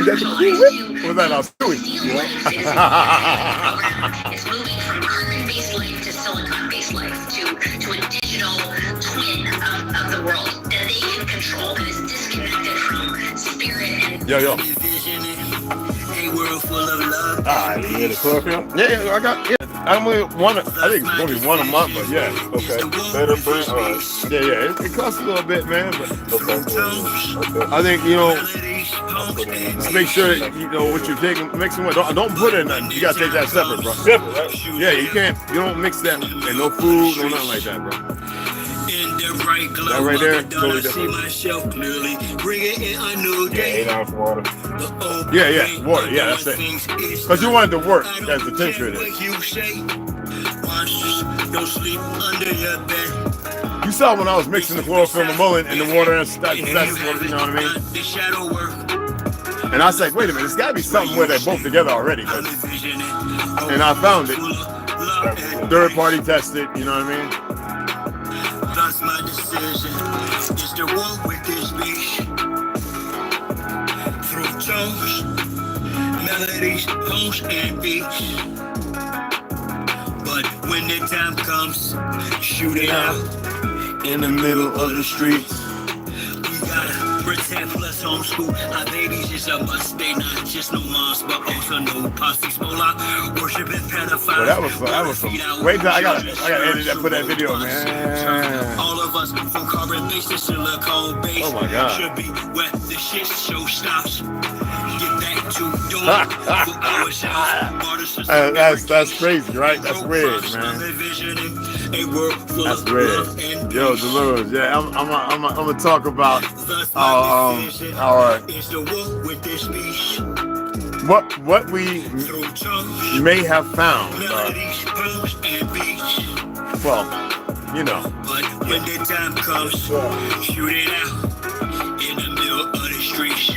commercialized to was that our steel life is moving from carbon-based life to silicon-based life to a digital twin of the world that they can control that is disconnected from spirit and yo. A world full of love. Ah, you hear the chlorophyll? Yeah, I got. Yeah, I'm only one. I think it's only one a month, but yeah. Okay. Better brand. Yeah. It costs a little bit, man. But okay. I think just make sure that you know what you're taking. Mixing with. Don't put in nothing. You gotta take that separate, bro. Separate, right? Yeah, you can't. You don't mix that and no food, no nothing like that, bro. That right there, totally different. Yeah, 8 ounce water. Yeah, water. Yeah, that's it. Because you want it to work. That's the tincture it is. You saw when I was mixing the chlorophyll and mullein and the water and stuff, you know what I mean? And I was like, wait a minute, there's got to be something where they're both together already. And I found it. Third party tested, you know what I mean? That's my decision. Is to walk with this beat. Through tones, melodies, tones, and beats. But when the time comes, shoot it out in the middle of the streets. We gotta pretend plus homeschool. Our babies is a must. They not just no moms, but also no posse smola. Worshiping pedophiles. Well, that was some. Wait, I gotta edit that. Put that video, man. All of us from carbon based to silicone based. Oh my God. Should be where the shit show stops. Get back to doing for ourselves. That's crazy, right? That's weird, man. That's weird. Yo, Deluz, yeah, I'm gonna talk about what we may have found. Well, you know. But when the time comes, shoot it out in the middle of the streets.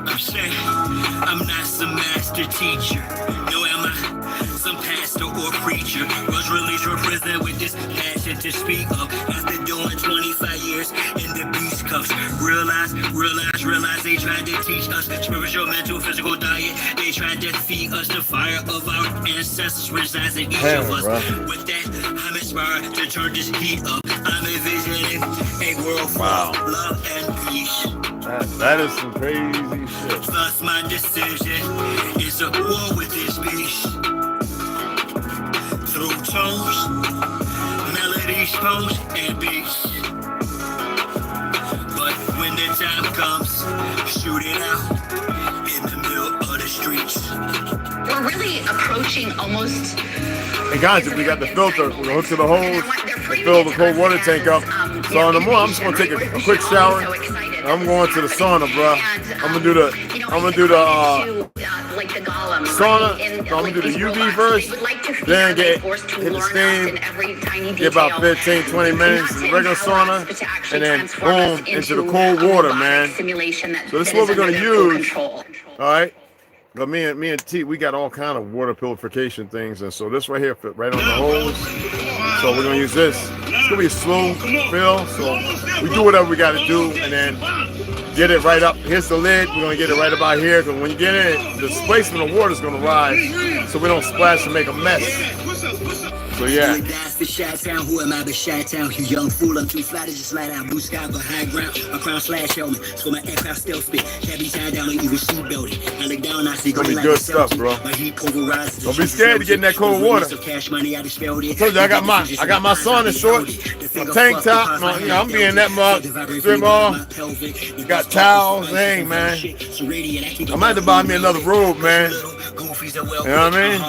I'm saying I'm not some master teacher. No, am I some pastor or preacher? Was released from prison with this passion to speak of. After doing 25 years in the beast cuffs. Realize they tried to teach us spiritual, mental, physical diet. They tried to feed us the fire of our ancestors resides in each of us. With that, I'm inspired to turn this heat up. I'm envisioning a world full of love and peace. That is some crazy shit. Thus my decision is a war with this beast. Through tones, melodies, tones, and beats. But when the time comes, shoot it out in the middle of the streets. We're really approaching almost. And guys, if we got the filter, we're gonna hook to the hose and fill the cold water tank up. So in the morning, I'm just gonna take a quick shower. I'm going to the sauna, bro. I'm gonna do the sauna. So I'm gonna do the UV first, then hit the steam, get about 15-20 minutes in the regular sauna, and then boom into the cold water, man. So this is what we're gonna use. All right. But me and T, we got all kind of water purification things, and so this right here fit right on the hose. So we're gonna use this. It's gonna be a slow fill, so we do whatever we gotta do, and then get it right up. Here's the lid. We're gonna get it right about here, because when you get in it, the displacement of water is gonna rise, so we don't splash and make a mess. So yeah. Who am I but Chi-Town? You young fool, I'm too fly to just slide out. Blue sky but high ground. A crown slash helmet. So my aircraft still spit. Can't be tied down or even sheet building. I look down, I see gonna be good stuff, bro. Don't be scared to get in that cold water. I told you I got my sauna shorts, my tank top, I'm being that mug, strip off. Got towels, dang man. I might have to buy me another robe, man. You know what I mean?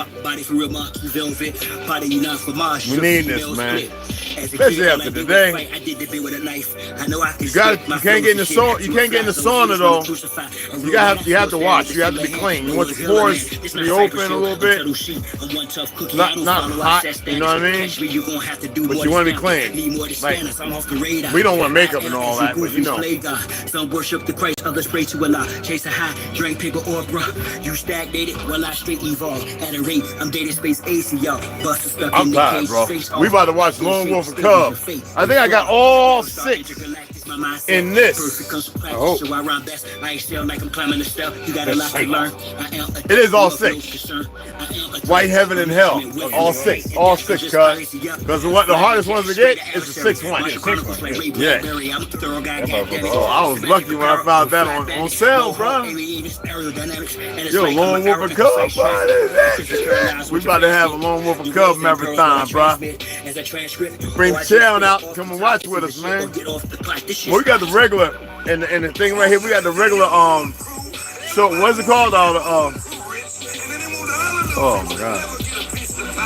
We need this, man. Especially after today. You can't get in the sauna. You can't get in the sauna though. You have to wash. You have to be clean. You want the pores to be open a little bit. Not hot. You know what I mean? But you want to be clean. Like we don't want makeup and all that, but you know. Some worship the Christ, others pray to Allah. Chase a high, drink paper or bruh. You stagnated, well I straight evolve. At a rate, I'm dating space AC, y'all. Buster stuck in the cage, bro. We about to watch Lone Wolf and Cub. I think I got all 6 in this. Oh. So I run best. I excel like I'm climbing the step. You got a lot to learn. It is all 6. White heaven and hell. All 6. All 6, cuz. Because the hardest ones to get is the 6th one. Yeah. Oh, I was lucky when I found that on sale, bro. Yo, Lone Wolf and Cub, bro. We about to have a Lone Wolf and Cub marathon, bro. Bring Chow out. Come and watch with us, man. Well, we got the regular, and the thing right here, we got the regular, so what's it called? Oh my God.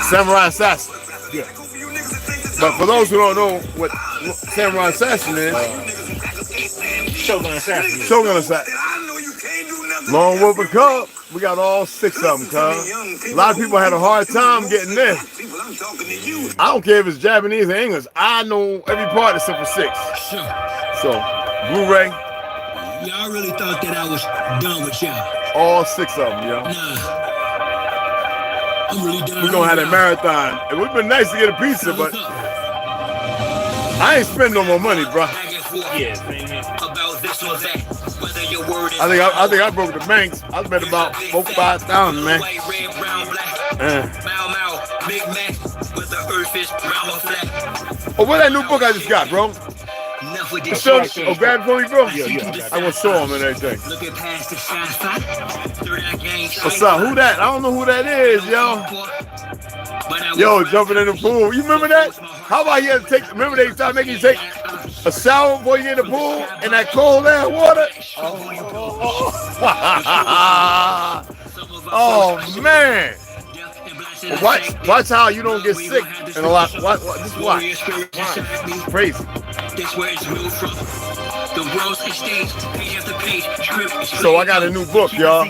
Samurai Assassin. Yeah. But for those who don't know what Samurai Assassin is, Shogun Assassin. Shogun Assassin. Lone Wolf and Cub, we got all 6 of them, cuz. A lot of people had a hard time getting this. I don't care if it's Japanese or English. I know every part except for 6. So, Blu-ray. Y'all really thought that I was done with y'all. All 6 of them, yo. Nah. I'm really done. We're gonna have a marathon. It would've been nice to get a pizza, but I ain't spend no more money, bro. Yeah, I think I broke the banks. I spent about 4,000-5,000, man. Oh, where's that new book I just got, bro? Still, grab it for me, bro? Yeah. I want to show him and everything. What's up? Who that? I don't know who that is, yo. Yo, jumping in the pool. You remember that? How about you had to take, remember they started making you take a shower before you get in the pool and that cold air water? Oh man. Watch how you don't get sick and a lot. Just watch. It's crazy. So I got a new book, y'all.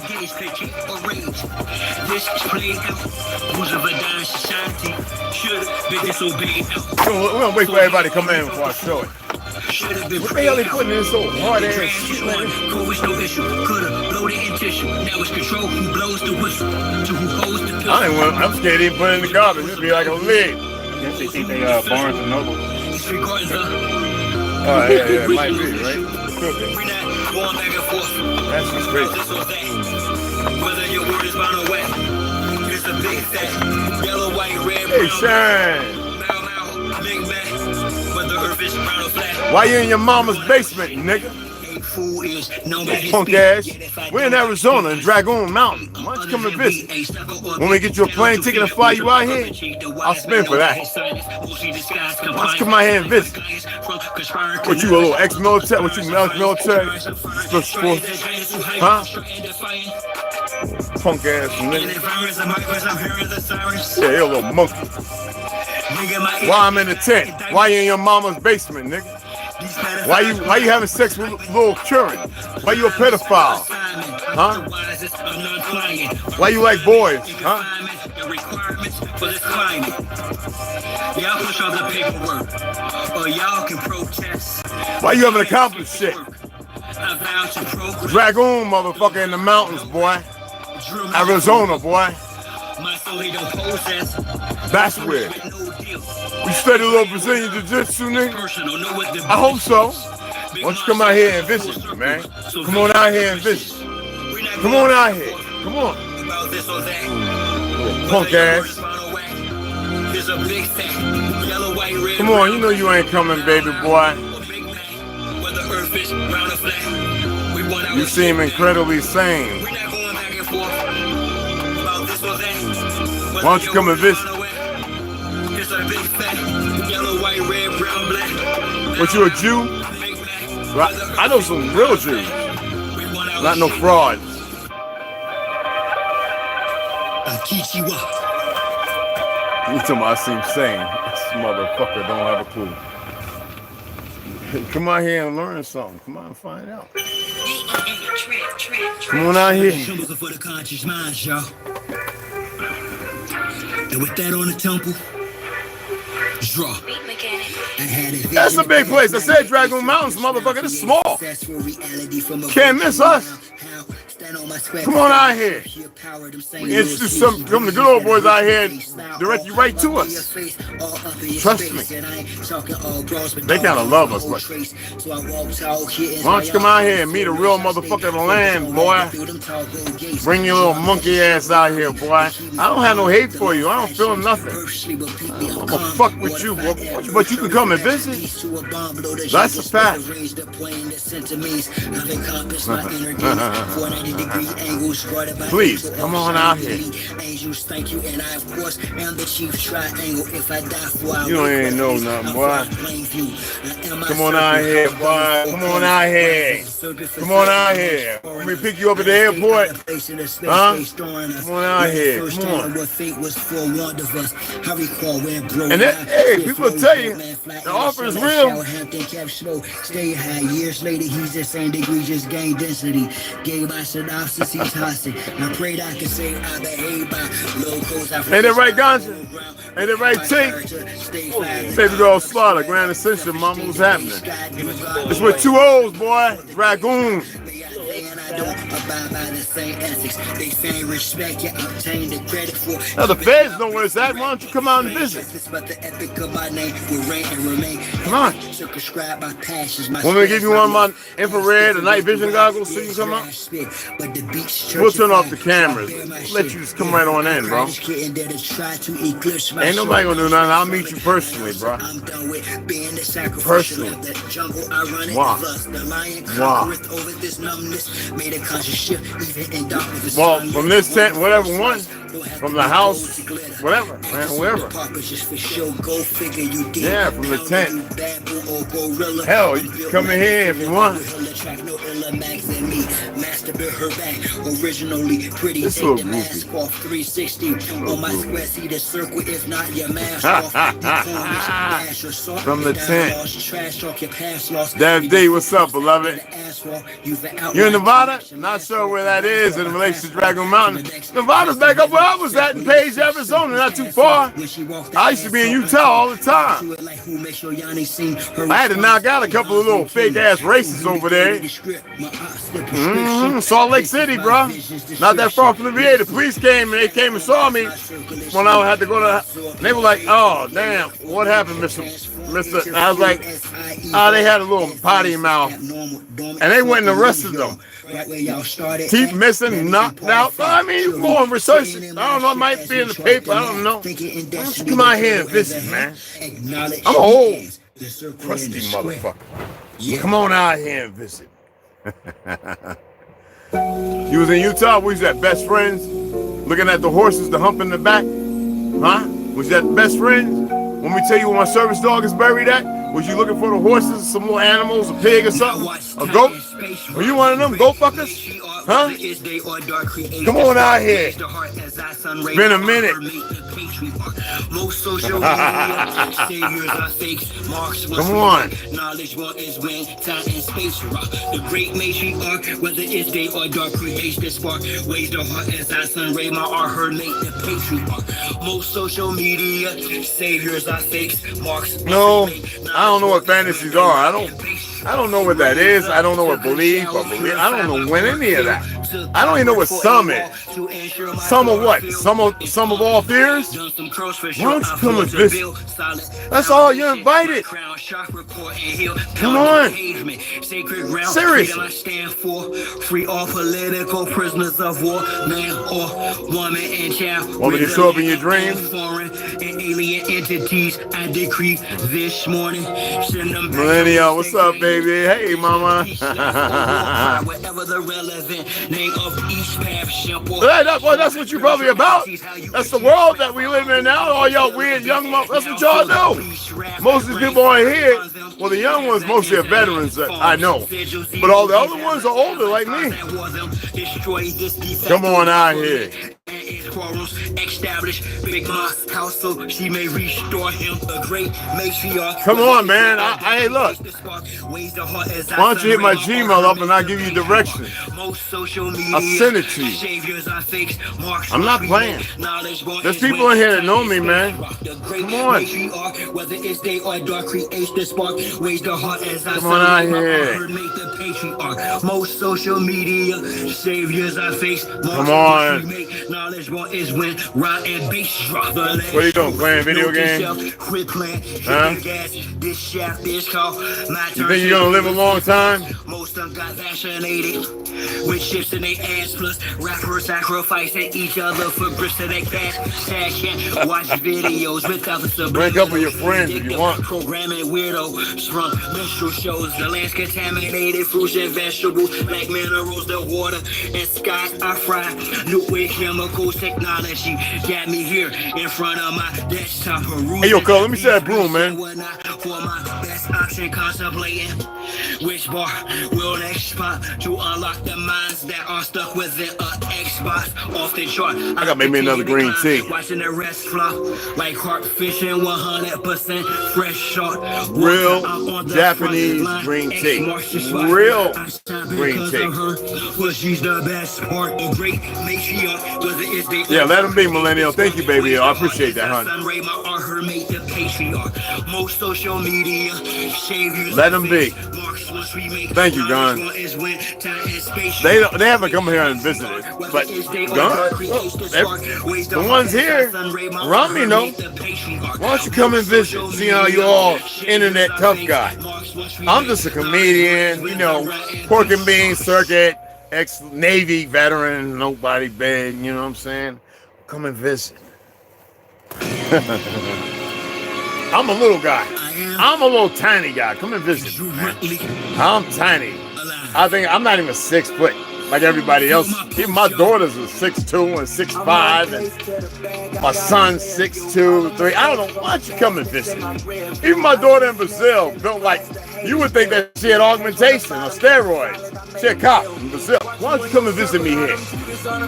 We're gonna wait for everybody to come in before I show it. What the hell they putting in so hard ass shit, man? I'm scared they put it in the garbage. It'd be like a lid. Yes, they think they Barnes and Noble. Oh yeah, it might be, right? That's just crazy. Hey, Shine. Why you in your mama's basement, nigga? Punk ass. We're in Arizona, in Dragoon Mountain. Why don't you come and visit? When we get you a plane ticket and fly you out here, I'll spend for that. Why don't you come out here and visit? What, you a little ex-military? What, you military? Huh? Punk ass nigga. Yeah, you're a little monkey. Why I'm in the tent? Why you in your mama's basement, nigga? Why you having sex with little children? Why you a pedophile? Huh? Why you like boys? Huh? Why you haven't accomplished shit? Dragoon, motherfucker, in the mountains, boy. Arizona, boy. That's weird. We study a little Brazilian Jiu-Jitsu, nigga? I hope so. Why don't you come out here and visit, man? Come on out here and visit. Come on out here. Come on. Punk ass. Come on, you know you ain't coming, baby boy. You seem incredibly sane. Why don't you come and visit? What, you a Jew? I know some real Jews. Not no frauds. You talking about I seem sane. This motherfucker don't have a clue. Come out here and learn something. Come on and find out. Come on out here. And with that on the temple, draw. That's a big place. I said Dragoon Mountains, motherfucker. It's small. Can't miss us. Come on out here. We introduce some of the good old boys out here and direct you right to us. Trust me. They gotta love us, but why don't you come out here and meet a real motherfucker in the land, boy? Bring your little monkey ass out here, boy. I don't have no hate for you. I don't feel nothing. I'm gonna fuck with you, boy. But you can come and visit. That's a fact. Please, come on out here. You don't even know nothing, boy. Come on out here, boy. Come on out here. Come on out here. Let me pick you up at the airport. Huh? Come on out here. Come on. And then, hey, people will tell you, the offer is real. Stay high. Years later, he's the same degree, just gained density. Gave my synopsis, he's hostage. I prayed I could say I behave by locals. Ain't that right, Ganja? Ain't that right, T? Baby girl Slaughter, Grand Ascension, mama, what's happening? It's with 2 O's, boy. Dragoon. Now the feds know where it's at. Why don't you come out and visit? Come on. Want me to give you one of my infrared and night vision goggles so you can come out? We'll turn off the cameras. Let you just come right on in, bro. Ain't nobody gonna do nothing. I'll meet you personally, bro. Personally. Wow. Wow. Well, from this tent, whatever one, from the house, whatever, man, wherever. Yeah, from the tent. Hell, you can come in here if you want. This little goofy. From the tent. Dev D, what's up, beloved? You in Nevada? Not sure where that is in relation to Dragon Mountain. Nevada's back up where I was at in Page, Arizona, not too far. I used to be in Utah all the time. I had to knock out a couple of little fake ass races over there. Salt Lake City, bro. Not that far from the VA. The police came and they came and saw me when I had to go to. They were like, "Oh, damn, what happened, Mister?" I was like, they had a little potty mouth, and they went and arrested them. Teeth missing, knocked out. I mean, you go and research it. I don't know, it might be in the paper. I don't know. Why don't you come out here and visit, man? I'm old, crusty motherfucker. Come on out here and visit. You was in Utah? We was at best friends, looking at the horses, the hump in the back. Huh? Was that best friends? When we tell you where my service dog is buried at, was you looking for the horses, some little animals, a pig or something? A goat? Were you one of them goat fuckers? Huh? Come on out here. It's been a minute. Come on. Knowledge is when time and space rock. The great matriarch, whether it's day or dark, creates the spark. Ways the heart as I sun ray, my art her mate, the patriarch. Most social media saviors are fakes. Marks. No, I don't know what fantasies are. I don't know what that is. I don't know what belief or belief. I don't know when any of that. I don't even know what some is. Some of what? Some of all fears? Why don't you come and visit? That's all, you're invited. Come on. Seriously. Free all political prisoners of war, man or woman and child. Want me to show up in your dreams? Foreign and alien entities, I decree this morning. Millennial, what's up, baby? Hey, mama. Whatever the relevant name of each path shampoo. That's what you're probably about. That's the world that we live in now. All y'all weird young that's what y'all do. Most of the people are here. Well, the young ones mostly are veterans, I know. But all the other ones are older like me. Come on out here. quarrels established. Big Ma's house, so she may restore him a great matriarch. Come on, man. Hey, look. Why don't you hit my Gmail up and I'll give you directions? I'll send it to you. I'm not playing. There's people in here that know me, man. Come on. Come on out here. Most social media saviors I face. Come on. What are you doing? Playing video games? Huh? You think you're gonna live a long time? Most of them got vaccinated with chips in their ass, plus rappers sacrificing each other for grips in their cash. Sad watch videos without the subliminal. Bring a couple of your friends if you want. Programming weirdos from minstrel shows. The land's contaminated, fruits and vegetables, black minerals, the water and sky I fry. Nuclear chemicals technology got me here in front of my desktop. Hey, yo, Cole, let me see that broom, man. For my best option, contemplating which bar will next spot to unlock the minds that are stuck within a Xbox off the chart. I gotta make me another green tea. Watching the rest flop like carp fishing, 100% fresh shark. Real Japanese green tea. Real green tea. She's the best part, a great matriarch. Yeah, let him be, millennial. Thank you, baby. I appreciate that, hon. Most social media let him be. Thank you, Gun. They haven't come here and visited, but Gun, the ones here around me know. Why don't you come and visit? See how you all internet tough guy. I'm just a comedian, you know, pork and bean circuit, ex-Navy veteran, nobody big, you know what I'm saying? Come and visit. I'm a little guy. I'm a little tiny guy. Come and visit me, man. I'm tiny. I think I'm not even 6 foot like everybody else. Even my daughters are 6'2" and 6'5", and my son's 6'2", 3". I don't know. Why don't you come and visit me? Even my daughter in Brazil built like, you would think that she had augmentation or steroids. She a cop in Brazil. Why don't you come and visit me here? Come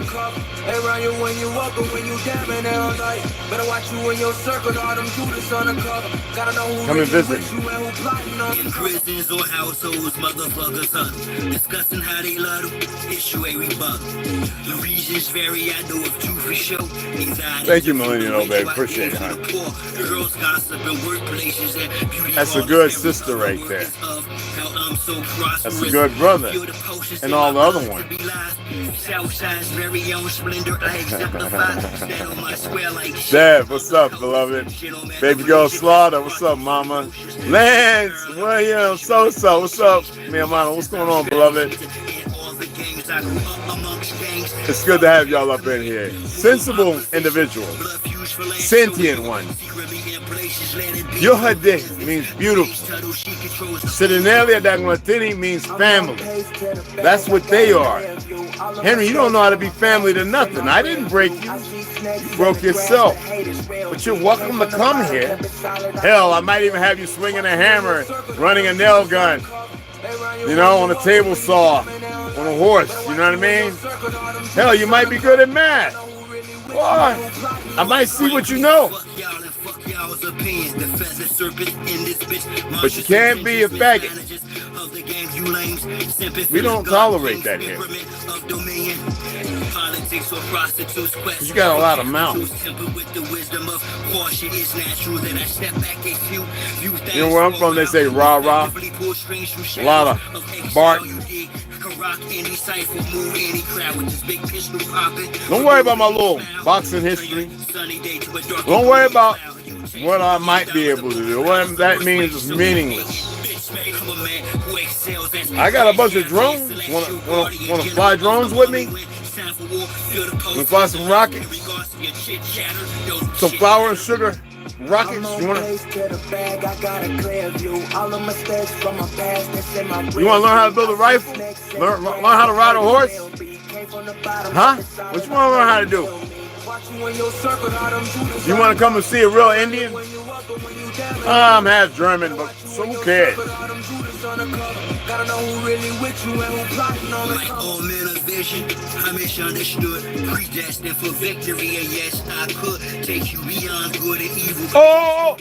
and visit. In prisons or households, motherfuckers, discussing how they love to issue a rebuff. The reasons vary, I know of two for sure. Thank you, Millennial, baby. Appreciate it, honey. That's a good sister right there. That's a good brother. And all the other ones. Dad, what's up, beloved? Baby girl Slaughter, what's up, mama? Lance, William, so, what's up? Mia Mama, what's going on, beloved? It's good to have y'all up in here. Sensible individuals. Sentient ones. Yohade means beautiful. Sirinelli Adagmatini means family. That's what they are. Henry, you don't know how to be family to nothing. I didn't break you. You broke yourself. But you're welcome to come here. Hell, I might even have you swinging a hammer, running a nail gun, you know, on a table saw, on a horse, you know what I mean? Hell, you might be good at math. Why? I might see what you know. But you can't be a faggot. We don't tolerate that here. You got a lot of mouth. You know where I'm from, they say rah rah. A lot of bark. Don't worry about my little boxing history. Don't worry about what I might be able to do. What that means is meaningless. I got a bunch of drones. Want to fly drones with me? Want to fly some rockets? Some flour and sugar rockets? You want to learn how to build a rifle? Learn how to ride a horse? Huh? What you want to learn how to do? You want to come and see a real Indian? I'm half German, but so who cares? Like all men of vision, I misunderstood. Predestined for victory, and yes, I could take you beyond good and evil. Oh!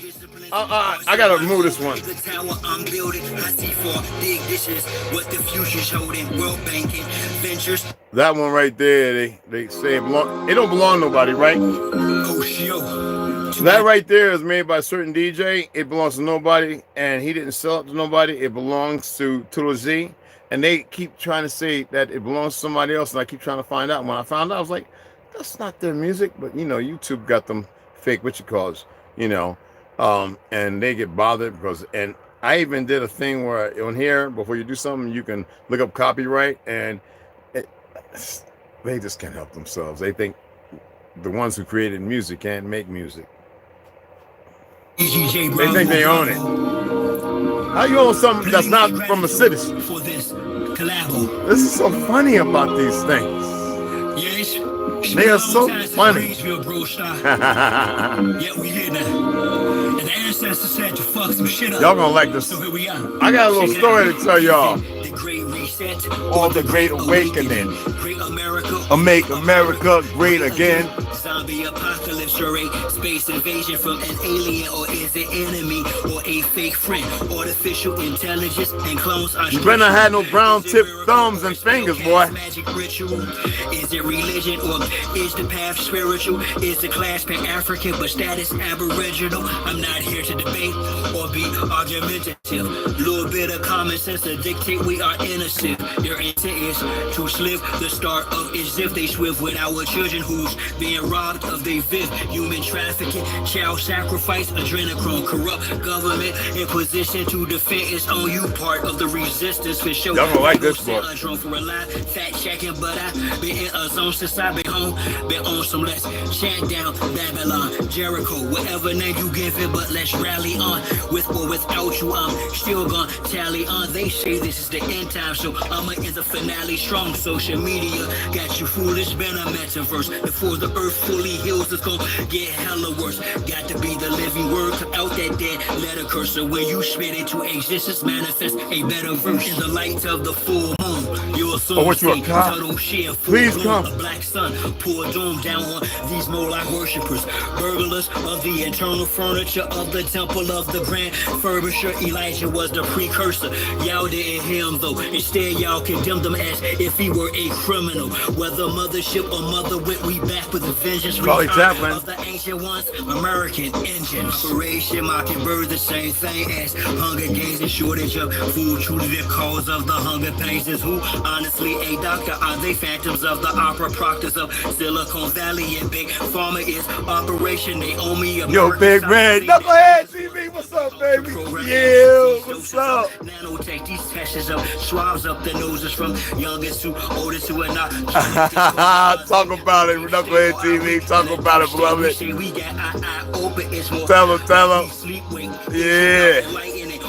I gotta remove this one. The tower I'm building, I see for big dishes. What the future's holding, world banking, ventures. That one right there, they say it don't belong to nobody, right? Oh, yo. That right there is made by a certain DJ. It belongs to nobody, and he didn't sell it to nobody. It belongs to ToLU'S, and they keep trying to say that it belongs to somebody else, and I keep trying to find out. When I found out, I was like, that's not their music. But, you know, YouTube got them fake whatchamacallits, you know, and they get bothered because, and I even did a thing where on here, before you do something, you can look up copyright, and they just can't help themselves. They think the ones who created music can't make music. They think they own it. How you own something that's not from a citizen? This is so funny about these things. They are so funny. Y'all gonna like this. I got a little story to tell y'all. All the great awakening. Make America great again. Zombie apocalypse or a space invasion from an alien, or is it enemy or a fake friend? Artificial intelligence and clones are. You better not have no brown tip thumbs and fingers, boy. Magic ritual. Is it religion or is the path spiritual? Is the class pan-African but status aboriginal? I'm not here to debate or be argumentative. Little bit of common sense to dictate we are innocent. Their intent is to slip. The start of is if they swift with our children who's being robbed of their fifth. Human trafficking, child sacrifice, adrenochrome, corrupt government in position to defend its own. You part of the resistance for sure. Y'all gonna like this book. For a lie, fact checking, but I been in a zone since I been home. Been on some let's chant down Babylon, Jericho, whatever name you give it, but let's rally on. With or without you, I'm still gonna tally on. They say this is the end time, so I'ma in the finale strong. Social media got you foolish, been a metaverse. Before the earth fully heals, it's gonna get hella worse. Got to be the living word, cut out that dead letter cursor. When you spit into existence, manifest a better verse. In the light of the full moon, you'll soon see total shit. Please come. A black sun, pour doom down on these Moloch worshippers. Burglars of the internal furniture of the temple of the grand furbisher. Elijah was the precursor. Y'all didn't hear him though. Instead, y'all condemned him as if he were a criminal. Whether mothership or mother wit, we back with a vengeance. Charlie Chaplin. Of the ancient ones, American engine. Operation Mockingbird, the same thing as Hunger Games and shortage of food. Truly the cause of the hunger pains is who? Honestly, a doctor. Are they phantoms of the opera proctors of Silicon Valley? And Big Pharma is Operation Naomi. Yo, Big Red. Knucklehead TV, what's up, baby? Yeah, what's up? Nano take these tests up, swabs up the noses from youngest to oldest who are not. Talk about it, Knucklehead TV. Talk about it, beloved. Tell him. Yeah.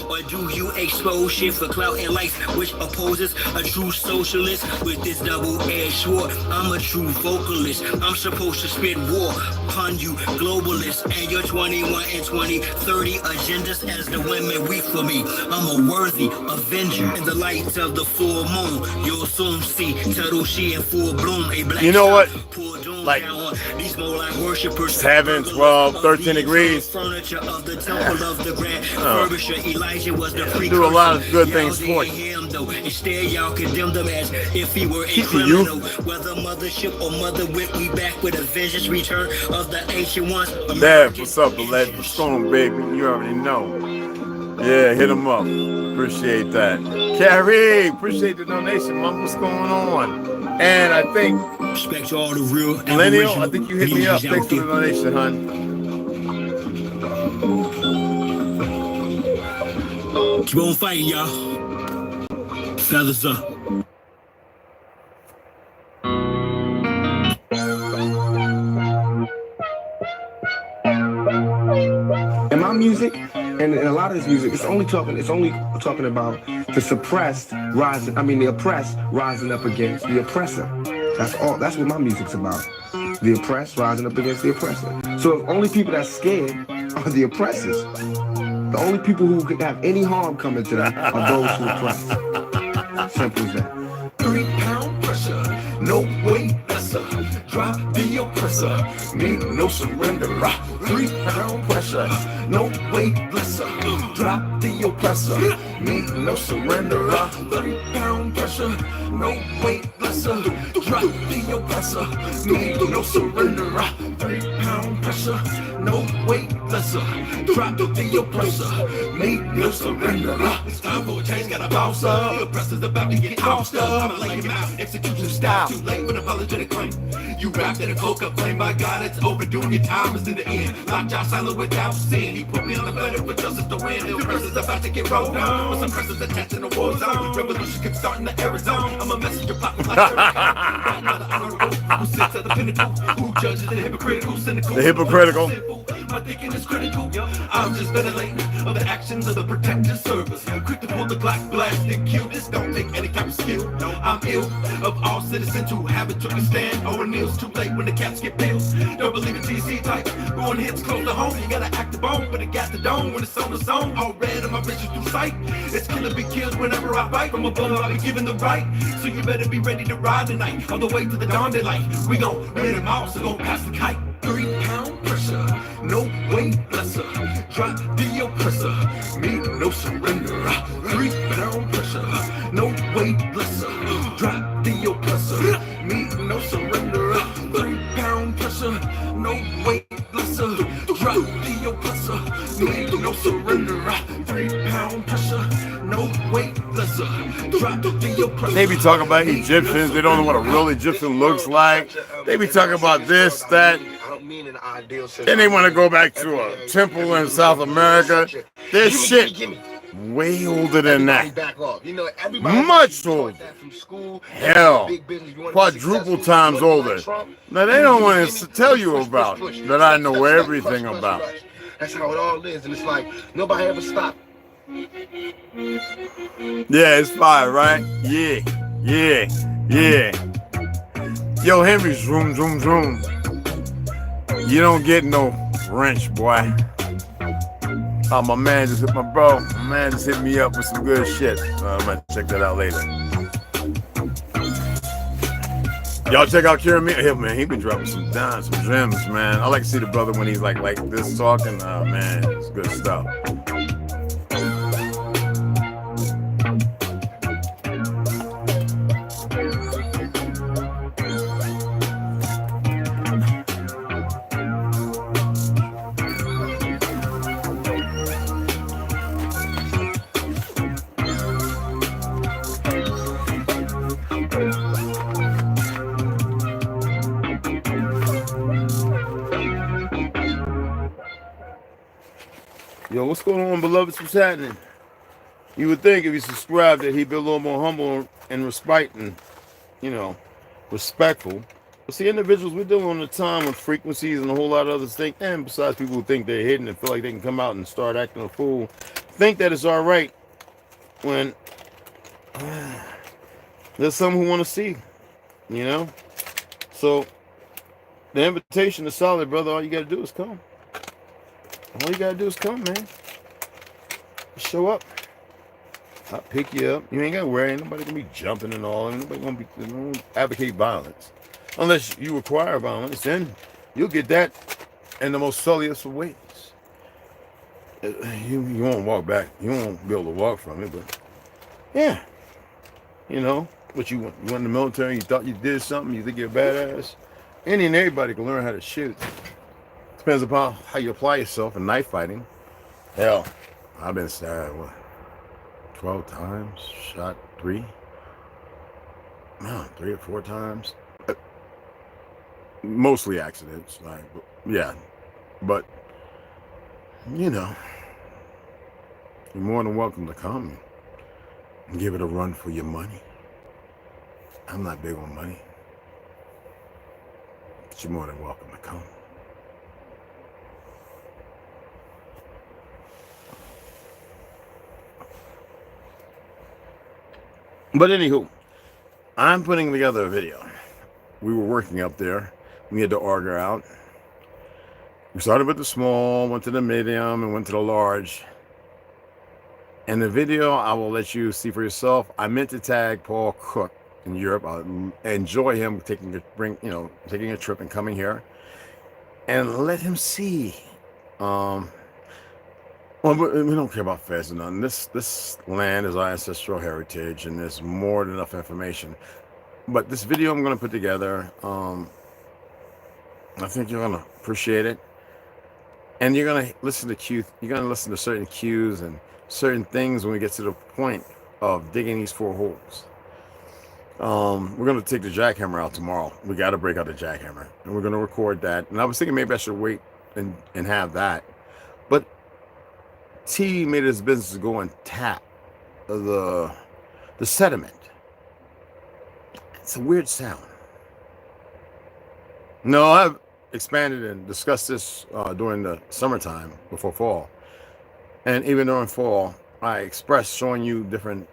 Or do you expose shit for clout and life, which opposes a true socialist with this double-edged sword? I'm a true vocalist. I'm supposed to spit war upon you globalists and your 21 and 2030 agendas as the women weep for me. I'm a worthy avenger. In the light of the full moon, you'll soon see ToLU'S in full bloom. A black, you know what? Like these worshippers, 7, 12, 13 degrees. Furniture of the temple of the grand furbisher. Elijah was the do a lot of good things for you. Instead, y'all condemned him as if he were a criminal. Whether mothership or mother wit, we back with a vengeance. Return of the ancient ones. Dad, what's up, Beled? What's going on, baby? You already know. Yeah, hit him up. Appreciate that. Carrie, appreciate the donation, Mom. What's going on? And I think respect to all the real Millennial, I think you hit me up. Thanks for the donation, hon. Keep on fighting, y'all. Feathers up. In my music, and in a lot of this music, it's only talking about the suppressed rising. I mean, the oppressed rising up against the oppressor. That's all. That's what my music's about. The oppressed rising up against the oppressor. So if only people that's scared are the oppressors. The only people who could have any harm coming to them are those who oppress. Simple as that. 3-pound pressure, no way lesser. Drop the oppressor, mean no surrender. 3-pound pressure, no way lesser. Drop the oppressor, mean no surrender. 3-pound pressure, no way lesser. Drop the oppressor, mean no surrender. 3-pound pressure, no way lesser. Drop the oppressor, mean no surrender. It's time for a change, gotta bounce up. The oppressor's about to get tossed up. I'ma lay him out, execution style. Too late for an apologetic claim. You rapped in a cloak up claim by God, it's overdue. Your time is in the end. Lock Jah silent without sin. He put me on the better with justice to win. The oppressor's about to get rolled down. With some pressures attached in the war zone. Revolution can start in the Arizona. I'm a messenger plotting like who sits at the pinnacle? Who judges the hypocritical, cynical? The hypocritical. My thinking is critical. I'm just ventilating of the actions of the protective service. Quick to pull the Glock, blast and kill. This don't take any type of skill. I'm ill of all citizens who haven't took a stand. Or kneels too late when the cats get pills. Don't believe in TC type. Going hits close to home. You gotta act the bone, but it got the dome when it's on the zone. All red on my vision through sight. It's killer be killed whenever I bite. From above, I'll be given the right. So you better be ready to ride tonight. On the way to the dawn daylight. We gon' win them all, so gon' pass the kite. 3-pound pressure, no way lesser. Drop the oppressor, mean no surrender. 3-pound pressure, no way lesser. Drop the oppressor, mean no surrender. 3-pound pressure, no way lesser. Drop the oppressor, mean no surrender. 3-pound pressure, no way lesser. Drop the oppressor. They be talking about Egyptians. They don't know what a real Egyptian looks like. They be talking about this, that. Then they want to go back to a temple in South America. This shit way older than that. Much older. Hell, quadruple times older. Now they don't want to tell you about that I know everything about. That's how it all is, and it's like nobody ever stopped. Yeah, it's fire, right? Yeah. Yo, Henry's zoom. You don't get no wrench, boy. Oh, my man just hit me up with some good shit. I'm gonna check that out later. Y'all check out Kieran. Yeah, man, he been dropping some dimes, some gems, man. I like to see the brother when he's like this talking. Oh man, it's good stuff. Yo, what's going on, beloveds? What's happening? You would think if you subscribed that he'd be a little more humble and respectful. But see, individuals, we're dealing on a time with frequencies and a whole lot of other things. And besides, people who think they're hidden and feel like they can come out and start acting a fool, think that it's all right when there's some who want to see, So the invitation is solid, brother. All you got to do is come. All you gotta do is come, man. Show up. I'll pick you up. You ain't gotta worry. Ain't nobody gonna be jumping and all. Ain't nobody gonna advocate violence. Unless you require violence, then you'll get that in the most silliest of ways. You won't walk back. You won't be able to walk from it, but yeah. What you want? You went in the military, you thought you did something, you think you're a badass? Any and everybody can learn how to shoot. Depends upon how you apply yourself in knife fighting. Hell, I've been stabbed, 12 times, shot 3 or 4 times. Mostly accidents, but you're more than welcome to come and give it a run for your money. I'm not big on money, but you're more than welcome to come. But anywho, I'm putting together a video. we were working up there. We had to auger out. We started with the small, went to the medium, and went to the large. And the video, I will let you see for yourself. I meant to tag Paul Cook in Europe. I enjoy him taking a trip and coming here, and let him see. Well, we don't care about feds or nothing. This land is our ancestral heritage, and there's more than enough information. But this video I'm going to put together, I think you're going to appreciate it. And you're going to listen to cues. You're going to listen to certain cues and certain things when we get to the point of digging these 4 holes. We're going to take the jackhammer out tomorrow. We got to break out the jackhammer, and we're going to record that. And I was thinking maybe I should wait and have that. But T made it his business to go and tap the sediment. It's a weird sound. No, I've expanded and discussed this during the summertime before fall, and even during fall I expressed showing you different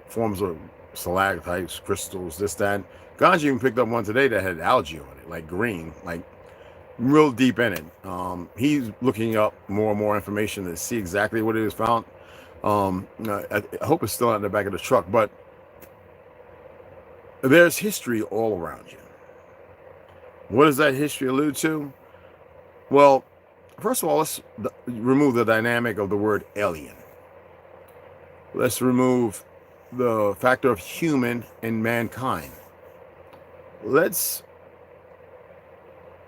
forms of stalactites, crystals, this, that. Ganja even picked up one today that had algae on it, like green, like real deep in it. He's looking up more and more information to see exactly what it is found. I hope it's still out in the back of the truck, but there's history all around you. What does that history allude to? Well, first of all, let's remove the dynamic of the word alien. Let's remove the factor of human and mankind. Let's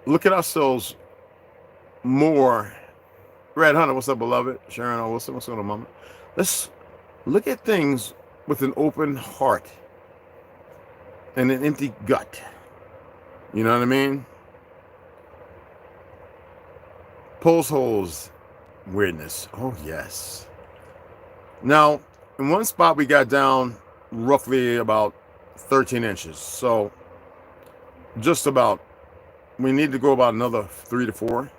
look at ourselves more. Red Hunter, what's up, beloved? Sharon Wilson, what's going on, mama? Let's look at things with an open heart and an empty gut. You know what I mean? Pulse holes, weirdness. Oh, yes. Now, in one spot, we got down roughly about 13 inches. So, just about, we need to go about another 3 to 4.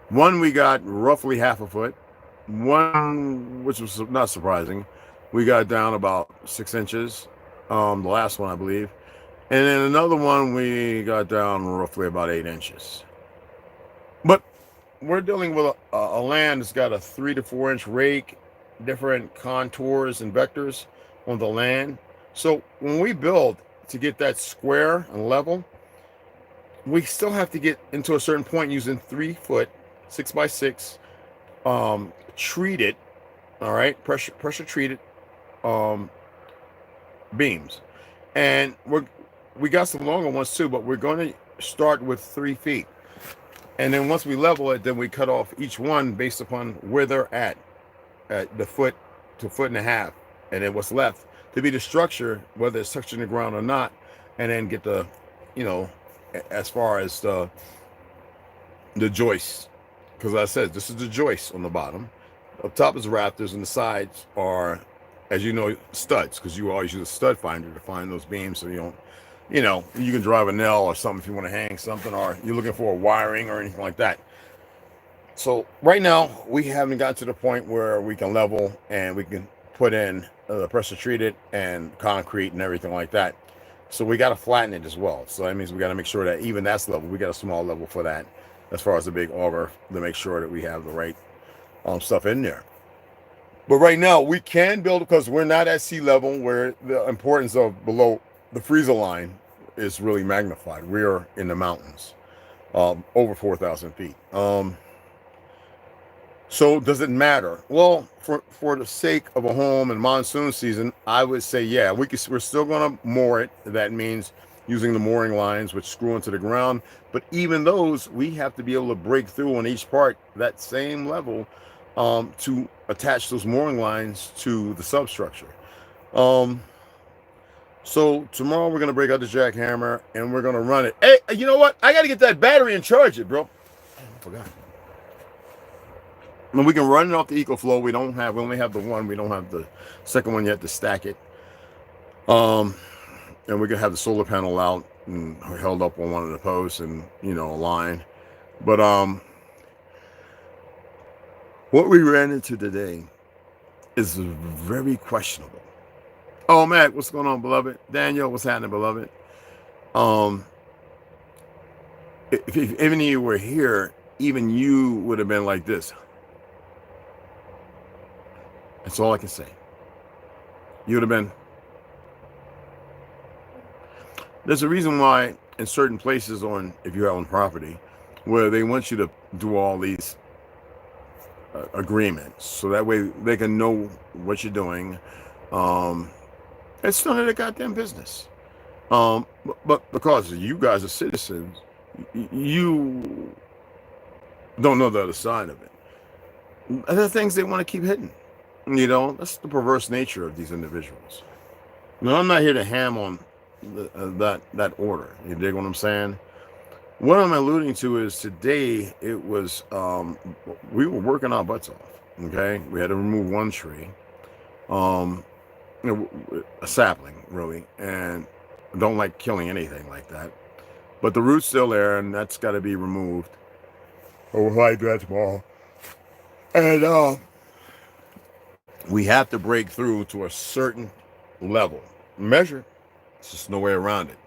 One, we got roughly half a foot. One, which was not surprising, we got down about 6 inches. The last one, I believe. And then another one, we got down roughly about 8 inches. But we're dealing with a land that's got a 3 to 4 inch rake, different contours and vectors on the land. So when we build to get that square and level, we still have to get into a certain point using 3 foot, 6x6, treated, all right, pressure treated beams. And we got some longer ones too, but we're going to start with 3 feet. And then once we level it, then we cut off each one based upon where they're at the foot to 1.5 feet. And then what's left to be the structure, whether it's touching the ground or not, and then get the, as far as the joists. Because I said, this is the joist on the bottom. Up top is rafters, and the sides are, as you know, studs, because you always use a stud finder to find those beams so you don't, you can drive a nail or something if you want to hang something, or you're looking for a wiring or anything like that. So right now, we haven't got to the point where we can level and we can put in the pressure treated and concrete and everything like that. So we got to flatten it as well. So that means we got to make sure that even that's level. We got a small level for that as far as the big auger to make sure that we have the right stuff in there. But right now, we can build because we're not at sea level where the importance of below the freezer line is really magnified. We're in the mountains, over 4,000 feet. So does it matter? Well, for the sake of a home and monsoon season, I would say, yeah, we're still going to moor it. That means using the mooring lines, which screw into the ground. But even those, we have to be able to break through on each part that same level to attach those mooring lines to the substructure. So tomorrow we're going to break out the jackhammer and we're going to run it. Hey, you know what? I got to get that battery and charge it, bro. I forgot. And we can run it off the EcoFlow. We only have the one. We don't have the second one yet to stack it. And we can have the solar panel out and held up on one of the posts and, aligned. But what we ran into today is very questionable. Oh, Matt, what's going on, beloved? Daniel, what's happening, beloved? If even you were here, even you would have been like this. That's all I can say. You would have been. There's a reason why in certain places if you own property, where they want you to do all these agreements, so that way they can know what you're doing. It's none of their goddamn business. But because you guys are citizens, you don't know the other side of it. There are things they want to keep hidden. That's the perverse nature of these individuals. Now, I'm not here to ham on that order. You dig what I'm saying? What I'm alluding to is today it was we were working our butts off. Okay, we had to remove one tree, a sapling really, and I don't like killing anything like that. But the root's still there, and that's got to be removed. We'll like that tomorrow. And we have to break through to a certain level. Measure. There's just no way around it.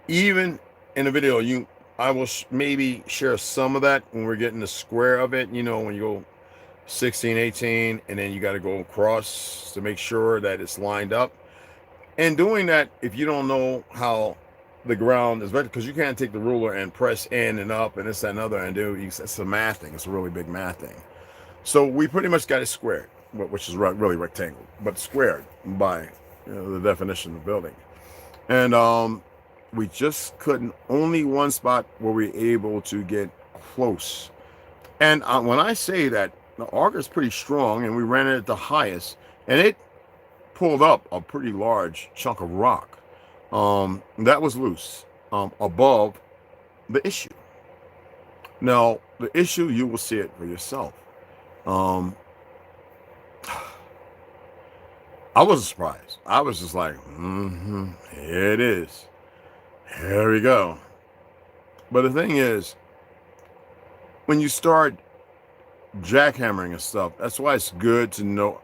Even in the video, I will maybe share some of that when we're getting the square of it. When you go 16, 18, and then you got to go across to make sure that it's lined up. And doing that, if you don't know how the ground is, because you can't take the ruler and press in and up and this, that, and other, and it's a math thing. It's a really big math thing. So we pretty much got it squared, which is really rectangle, but squared by the definition of building. And we just couldn't, only one spot where we were able to get close. And when I say that, the auger is pretty strong, and we ran it at the highest, and it pulled up a pretty large chunk of rock that was loose above the issue. Now, the issue, you will see it for yourself. I wasn't surprised. I was just like, here it is. Here we go. But the thing is, when you start jackhammering and stuff, that's why it's good to know,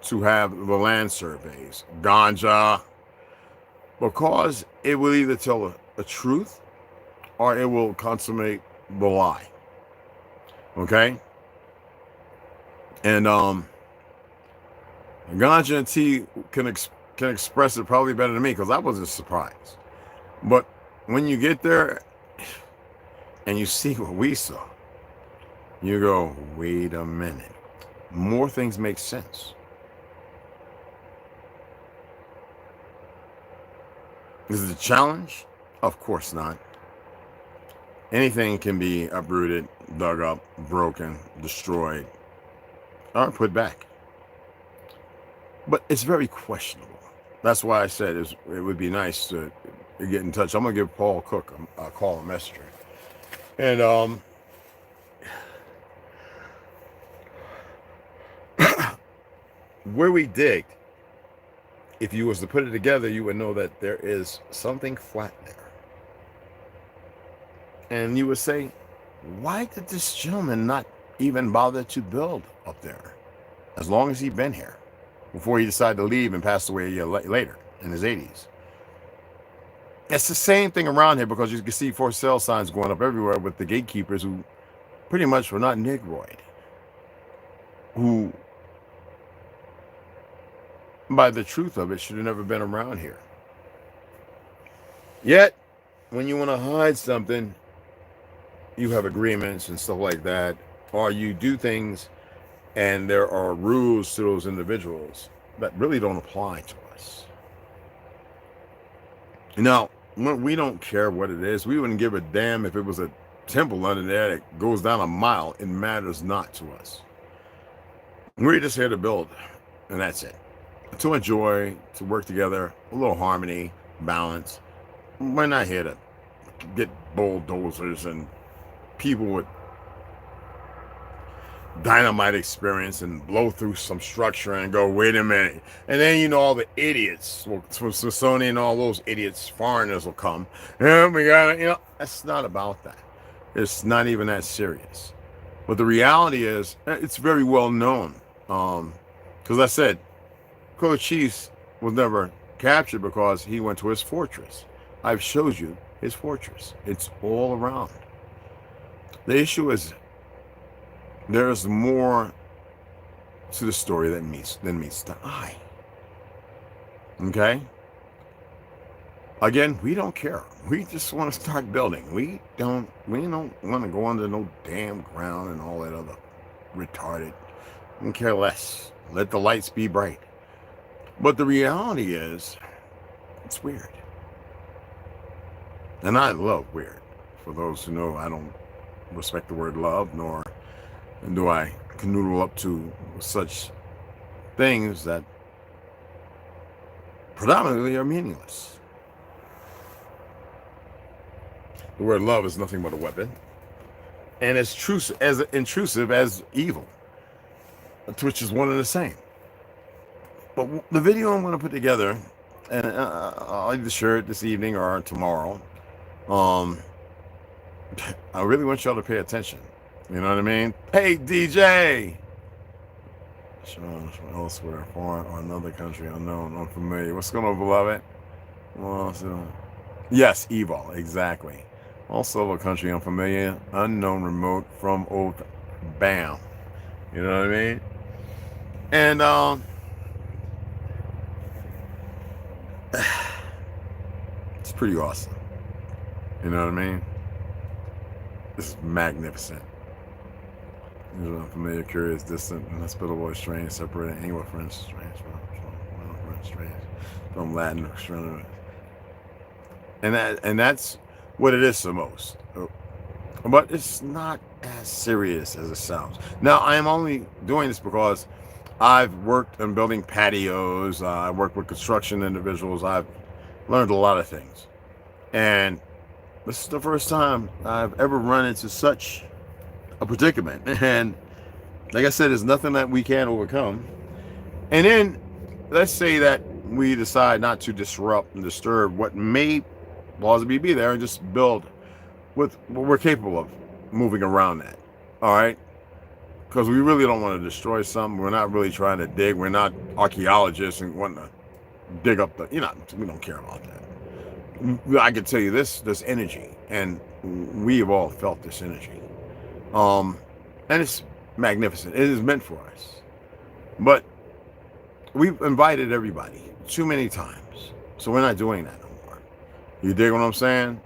to have the land surveys, ganja, because it will either tell a truth or it will consummate the lie. Okay? And ganja and tea can express it probably better than me, because I wasn't surprised. But when you get there and you see what we saw, you go, wait a minute. More things make sense. Is it a challenge? Of course not. Anything can be uprooted, dug up, broken, destroyed, or put back. But it's very questionable. That's why I said it would be nice to get in touch. I'm going to give Paul Cook a call, a messenger. And where we digged, if you was to put it together, you would know that there is something flat there. And you would say, why did this gentleman not even bother to build up there as long as he'd been here before he decided to leave and passed away a year later in his 80s? It's the same thing around here, because you can see for sale signs going up everywhere with the gatekeepers who pretty much were not Negroid, who, by the truth of it, should have never been around here. Yet, when you want to hide something, you have agreements and stuff like that, or you do things and there are rules to those individuals that really don't apply to us. Now, we don't care what it is. We wouldn't give a damn if it was a temple under there that goes down a mile. It matters not to us. We're just here to build, and that's it. To enjoy, to work together, a little harmony, balance. We're not here to get bulldozers and people with dynamite experience and blow through some structure and go, wait a minute. And then, all the idiots from Smithsonian and all those idiots, foreigners will come. And we got that's not about that. It's not even that serious. But the reality is, it's very well known. Because I said, Coach Chiefs was never captured because he went to his fortress. I've showed you his fortress. It's all around. The issue is there's more to the story than meets the eye. Okay? Again, we don't care. We just want to start building. We don't want to go under no damn ground and all that other retarded. We don't care less. Let the lights be bright. But the reality is, it's weird. And I love weird. For those who know, I don't respect the word love, nor do I canoodle up to such things that predominantly are meaningless. The word love is nothing but a weapon, and as intrusive as evil, which is one and the same. But the video I'm going to put together, and I'll either share it this evening or tomorrow. I really want y'all to pay attention. You know what I mean? Hey, DJ! Sean, elsewhere, foreign or another country, unknown, unfamiliar. What's going on, beloved? Well, so, yes, Evil, exactly. Also a country unfamiliar, unknown, remote, from old, bam. You know what I mean? And, it's pretty awesome. You know what I mean? This is magnificent. These are unfamiliar, curious, distant, inhospitable, strange, separated, anywhere French, strange, from Latin, strange. And that's what it is the most. But it's not as serious as it sounds. Now, I am only doing this because I've worked on building patios. I work with construction individuals. I've learned a lot of things. And this is the first time I've ever run into such a predicament. And like I said, there's nothing that we can't overcome. And then let's say that we decide not to disrupt and disturb what may plausibly be there and just build with what we're capable of moving around that. All right? Because we really don't want to destroy something. We're not really trying to dig. We're not archaeologists and wanting to dig up the, we don't care about that. I can tell you this, there's energy, and we have all felt this energy. And it's magnificent. It is meant for us. But we've invited everybody too many times. So we're not doing that no more. You dig what I'm saying?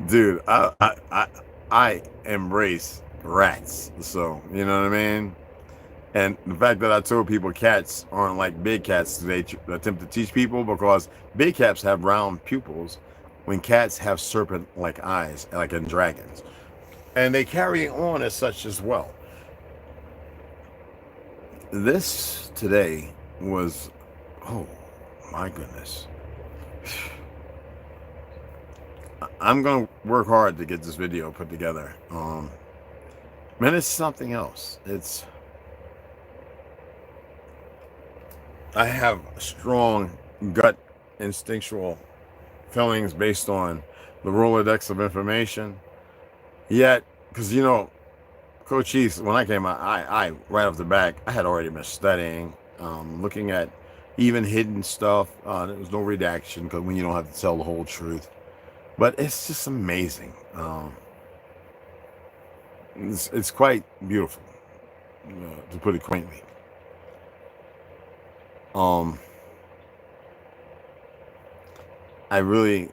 Dude, I embrace rats. So, you know what I mean? And the fact that I told people cats aren't like big cats, they attempt to teach people, because big cats have round pupils when cats have serpent-like eyes, like in dragons. And they carry on as such as well. This today was, oh my goodness. I'm going to work hard to get this video put together. Man, it's something else. I have strong gut instinctual feelings based on the Rolodex of information. Yet, because Coach East, when I came out, I right off the back, I had already been studying, looking at even hidden stuff. There was no redaction, because when you don't have to tell the whole truth. But it's just amazing. It's quite beautiful, to put it quaintly. I really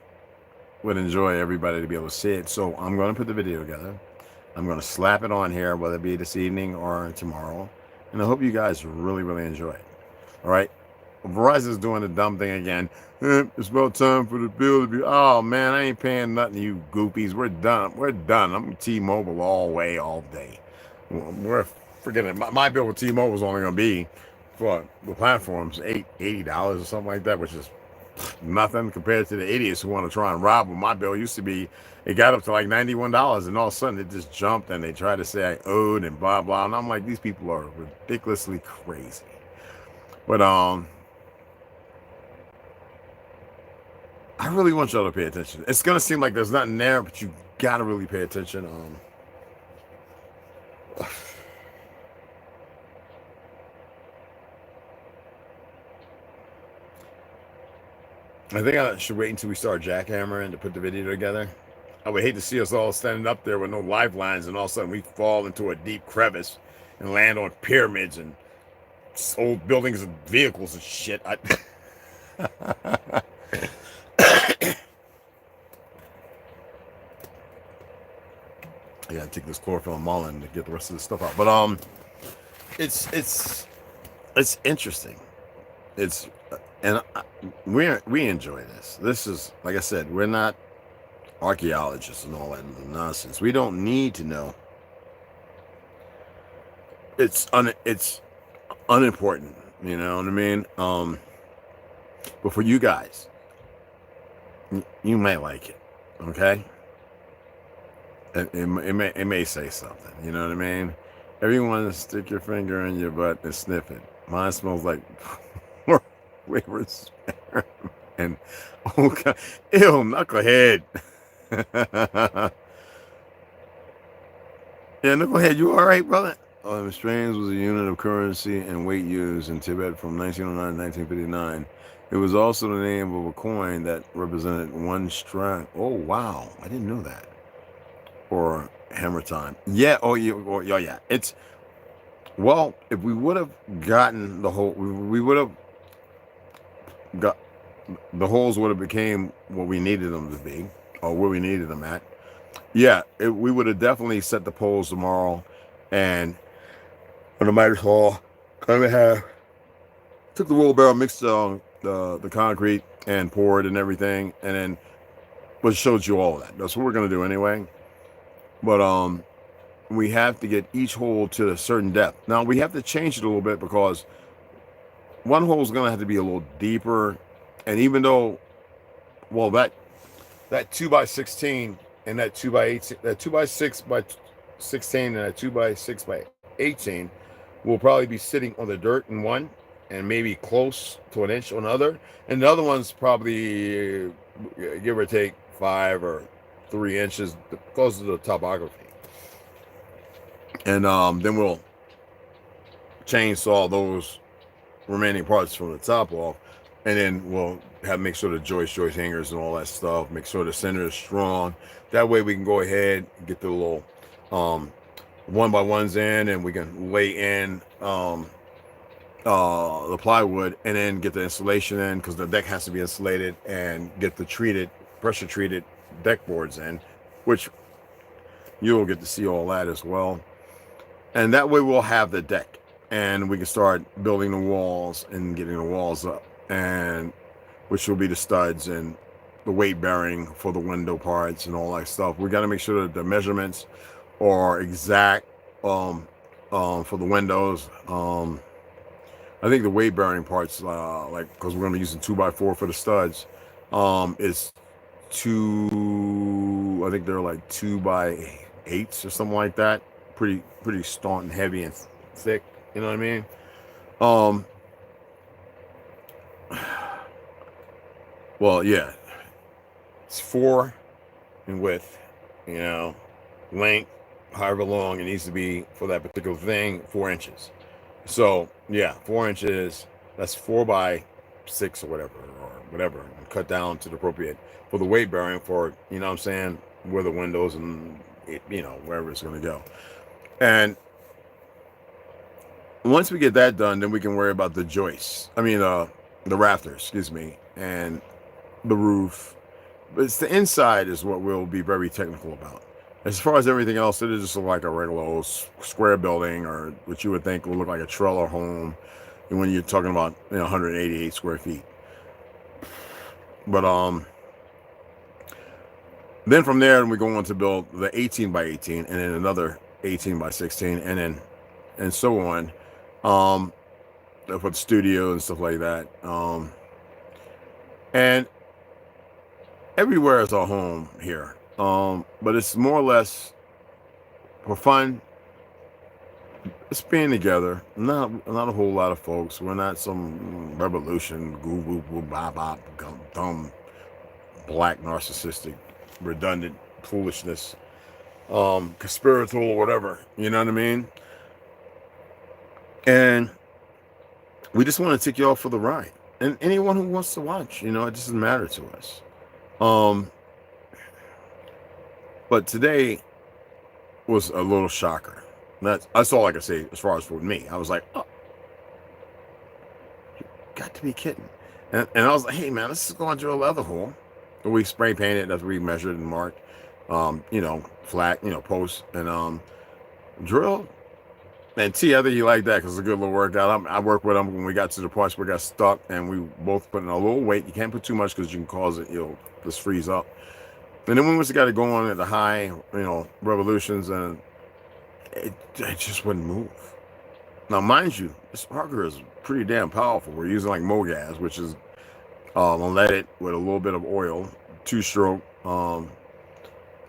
would enjoy everybody to be able to see it. So I'm going to put the video together. I'm going to slap it on here, whether it be this evening or tomorrow. And I hope you guys really, really enjoy it. All right. Verizon's doing the dumb thing again. It's about time for the bill to be. Oh, man, I ain't paying nothing to you goofies. We're done. We're done. I'm T-Mobile all way, all day. We're forgetting it. My bill with T-Mobile is only going to be for the platforms $80 or something like that, which is nothing compared to the idiots who want to try and rob them. My bill used to be, it got up to like $91, and all of a sudden it just jumped, and they tried to say I owed and blah blah, and I'm like, these people are ridiculously crazy. But I really want y'all to pay attention. It's gonna seem like there's nothing there, but you gotta really pay attention. I think I should wait until we start jackhammering to put the video together. I would hate to see us all standing up there with no lifelines and all of a sudden we fall into a deep crevice and land on pyramids and old buildings and vehicles and shit. I gotta take this chlorophyll mullen to get the rest of the stuff out. But it's interesting. It's and we enjoy this. This is, like I said, we're not archaeologists and all that nonsense. We don't need to know. It's unimportant, you know what I mean? But for you guys, you may like it, okay? It may say something, you know what I mean? Everyone stick your finger in your butt and sniff it. Mine smells like wayward sperm. And oh god, ew, knucklehead. Yeah, knucklehead, you all right, brother? Strains was a unit of currency and weight used in Tibet from 1909 to 1959. It was also the name of a coin that represented one strand. Oh wow, I didn't know that. Or hammer time. Yeah. Oh yeah. It's, well, if we would have gotten the whole, we would have got the holes would have became what we needed them to be, or where we needed them at. Yeah, we would have definitely set the poles tomorrow, and on the Midas Hall, kind of have took the wheelbarrow, mixed the concrete, and poured and everything, and then but showed you all of that. That's what we're gonna do anyway. But we have to get each hole to a certain depth. Now we have to change it a little bit because one hole is gonna have to be a little deeper, and even though, well, that 2x16 and that 2x18, that 2x6x16 and that 2x6x18 will probably be sitting on the dirt in one, and maybe close to an inch on the other, and the other one's probably give or take 5 or 3 inches because of the topography. And then we'll chainsaw those remaining parts from the top off, and then we'll make sure the joist hangers and all that stuff, make sure the center is strong. That way we can go ahead and get the little 1x1s in, and we can lay in the plywood, and then get the insulation in, because the deck has to be insulated, and get the pressure treated deck boards in, which you'll get to see all that as well. And that way we'll have the deck, and we can start building the walls and getting the walls up, and which will be the studs and the weight bearing for the window parts and all that stuff. We got to make sure that the measurements are exact for the windows. I think the weight bearing parts, like, because we're going to be using 2x4 for the studs, is I think they're like 2x8s or something like that. Pretty staunch and heavy and thick, you know what I mean? Well, yeah, it's 4 in width, you know, length, however long it needs to be for that particular thing, 4 inches. So yeah, 4 inches, that's 4x6 or whatever, and cut down to the appropriate for the weight bearing for, you know what I'm saying, where the windows and it, you know, wherever it's going to go. And once we get that done, then we can worry about the joists. I mean, the rafters, excuse me, and the roof. But it's the inside is what we'll be very technical about. As far as everything else, it is just like a regular old square building, or what you would think would look like a trailer home, and when you're talking about, you know, 188 square feet. But then from there, we go on to build the 18x18, and then another 18x16, and so on, for the studio and stuff like that. And everywhere is our home here. But it's more or less for fun. It's being together. Not a whole lot of folks. We're not some revolution, goo woo woo bop bop, dumb, black, narcissistic, redundant foolishness, conspiratorial or whatever. You know what I mean? And we just want to take you all for the ride. and anyone who wants to watch. You know, it doesn't matter to us. But today was a little shocker. That's all I can say as far as for me. I was like, oh, you got to be kidding. And I was like, hey man, let's just go and drill a leather hole. And we spray painted as we measured and marked, you know, flat, you know, posts, and drill. And T, I think he liked that because it's a good little workout. I worked with him when we got to the parts where we got stuck, and we both put in a little weight. You can't put too much because you can cause it, you'll just freeze up. And then we just got to go on at the high, you know, revolutions, and it just wouldn't move. Now, mind you, this sparker is pretty damn powerful. We're using like MoGas, which is unleaded with a little bit of oil, 2-stroke,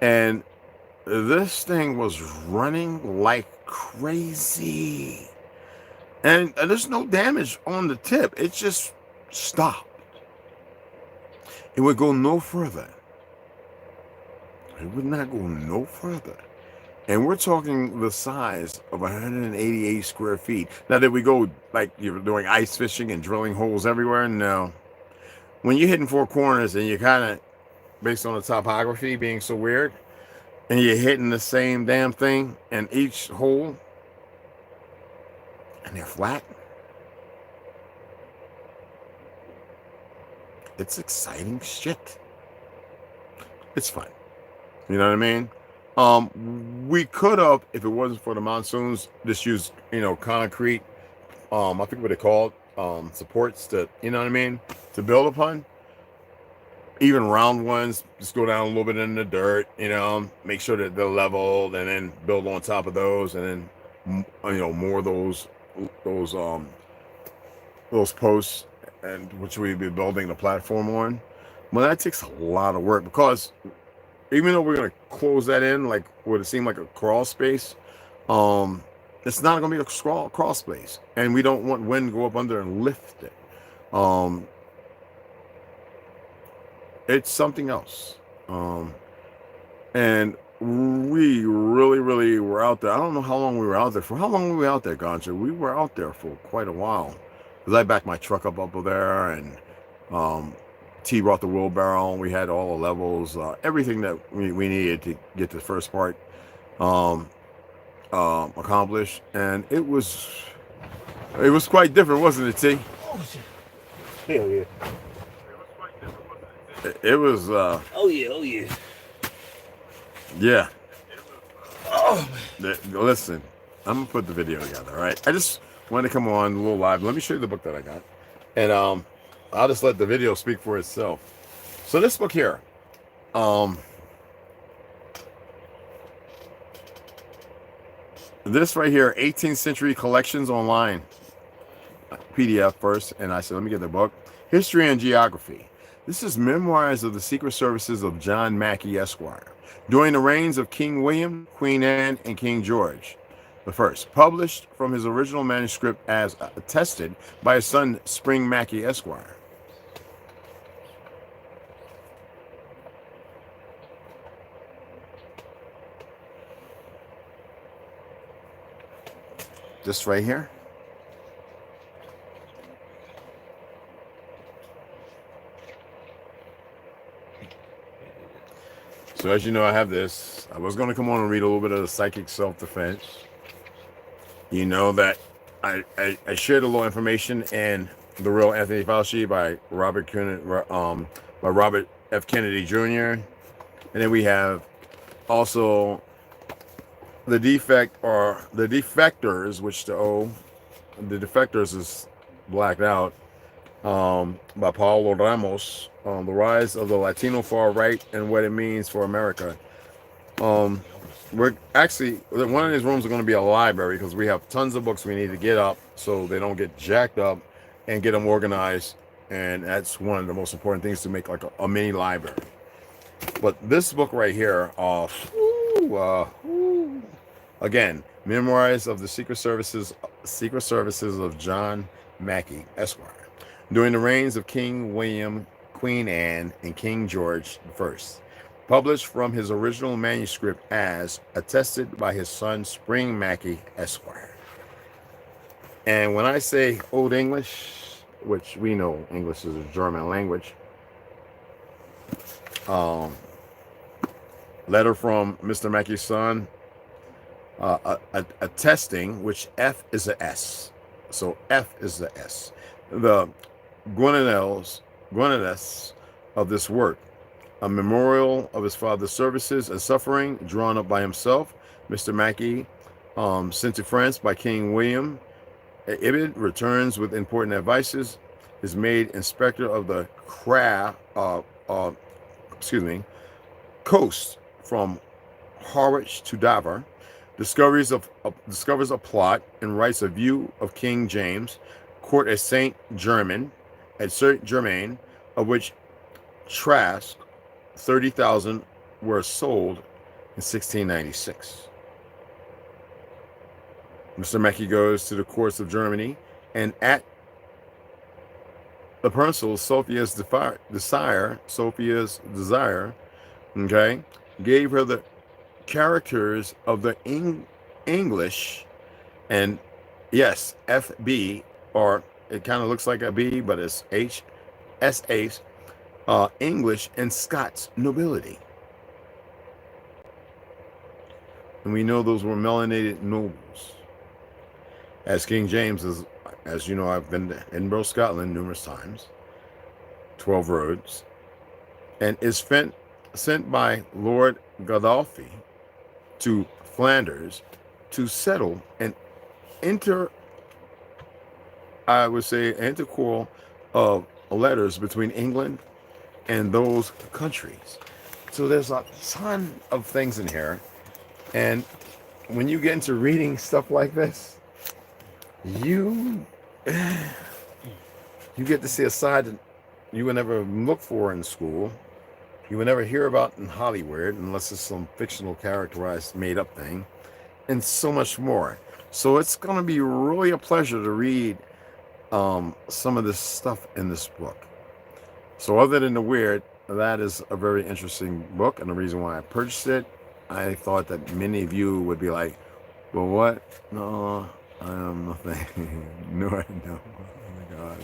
and this thing was running like crazy, and there's no damage on the tip. It just stopped. It would go no further. It would not go no further. And we're talking the size of 188 square feet. Now, did we go like you're doing ice fishing and drilling holes everywhere? No. When you're hitting 4 corners and you're kind of, based on the topography being so weird, and you're hitting the same damn thing in each hole, and they're flat, it's exciting shit. It's fun. You know what I mean? We could have, if it wasn't for the monsoons, just use, you know, concrete, I think what they called, supports to, you know what I mean, to build upon. Even round ones, just go down a little bit in the dirt, you know, make sure that they're leveled, and then build on top of those, and then, you know, more of those posts, and which we'd be building the platform on. Well, that takes a lot of work, because even though we're going to close that in, like what it seemed like a crawl space, it's not going to be a crawl space, and we don't want wind to go up under and lift it. It's something else. And we really were out there. I don't know how long we were out there for. How long were we out there, Ganja? We were out there for quite a while, because I backed my truck up there, and T brought the wheelbarrow. We had all the levels, everything that we needed to get the first part accomplished, and it was quite different, wasn't it, T? Oh shit! Hell yeah! It was. Oh yeah! Yeah. Oh man. Listen, I'm gonna put the video together. All right. I just wanted to come on a little live. Let me show you the book that I got, and I'll just let the video speak for itself. So this book here, this right here, 18th Century Collections Online, PDF first, and I said, let me get the book. History and Geography. This is Memoirs of the Secret Services of John Mackey, Esquire, during the reigns of King William, Queen Anne, and King George the First, published from his original manuscript as attested by his son, Spring Mackey, Esquire. This right here. So as you know, I have this. I was going to come on and read a little bit of the Psychic Self-Defense. You know that I shared a little information in The Real Anthony Fauci by Robert F. Kennedy Jr. And then we have also The Defect, or The Defectors, which the Defectors is blacked out, by Paulo Ramos, The Rise of the Latino Far Right and What It Means for America. We're actually, one of these rooms are going to be a library, because we have tons of books we need to get up so they don't get jacked up, and get them organized. And that's one of the most important things, to make like a mini library. But this book right here, again, Memoirs of the Secret Services of John Mackey, Esquire, during the reigns of King William, Queen Anne, and King George I, published from his original manuscript as attested by his son, Spring Mackey, Esquire. And when I say Old English, which we know English is a German language. Letter from Mr. Mackey's son, a testing, which F is a S. So F is the S. The Guineas of this work, a memorial of his father's services and suffering, drawn up by himself. Mr. Mackey, sent to France by King William. Ibid returns with important advices, is made inspector of the coast from Harwich to Dover, discovers a plot and writes a view of King James, court at Saint Germain, of which Trask 30,000 were sold in 1696. Mr. Mackey goes to the courts of Germany, and at the Persil, Sophia's desire, okay, gave her the characters of the English, and yes, FB, or it kind of looks like a B, but it's HSH, English and Scots nobility. And we know those were melanated nobles. As King James is, as you know, I've been to Edinburgh, Scotland numerous times, 12 roads, and is sent by Lord Godolphin to Flanders to settle an interquarrel of letters between England and those countries. So there's a ton of things in here, and when you get into reading stuff like this, you get to see a side that you would never look for in school, you would never hear about in Hollywood unless it's some fictional characterized made up thing, and so much more. So it's going to be really a pleasure to read some of this stuff in this book. So other than the weird, that is a very interesting book, and the reason why I purchased it, I thought that many of you would be like, well, what? No, I am nothing. No, I don't. Oh my God.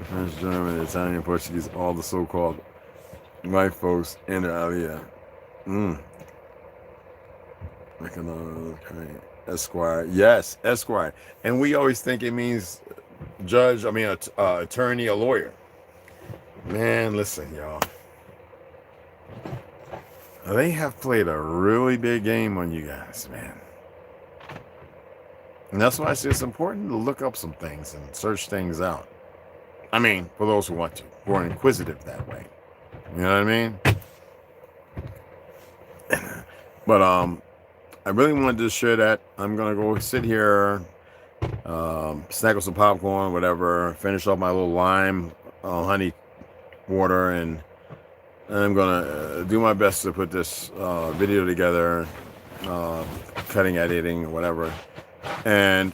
French, German, Italian, Portuguese, all the so-called white folks in Italia. Esquire. Yes, Esquire. And we always think it means judge, attorney, a lawyer. Man, listen, y'all. They have played a really big game on you guys, man. And that's why I say it's important to look up some things and search things out. I mean, for those who want to, who are inquisitive that way. You know what I mean? But I really wanted to share that. I'm gonna go sit here, snack with some popcorn, whatever, finish off my little lime honey water, and I'm gonna do my best to put this video together, cutting, editing, whatever. And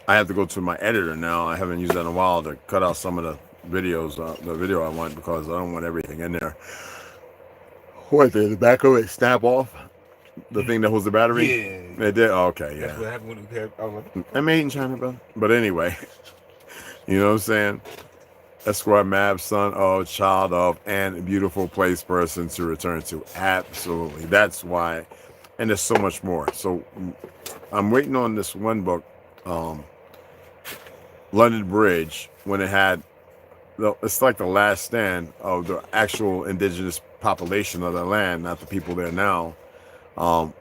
I have to go to my editor now. I haven't used that in a while to cut out some of the videos, the video I want, because I don't want everything in there. What, did the back of it snap off? The thing that holds the battery? Yeah. It did? Oh, okay, yeah. That's what happened when we had, I was like, I made in China, bro. But anyway, you know what I'm saying? Esquire Mab's son of, child of, and a beautiful place person to return to. Absolutely. That's why. And there's so much more. So I'm waiting on this one book, London Bridge, when it had, it's like the last stand of the actual indigenous population of the land, not the people there now.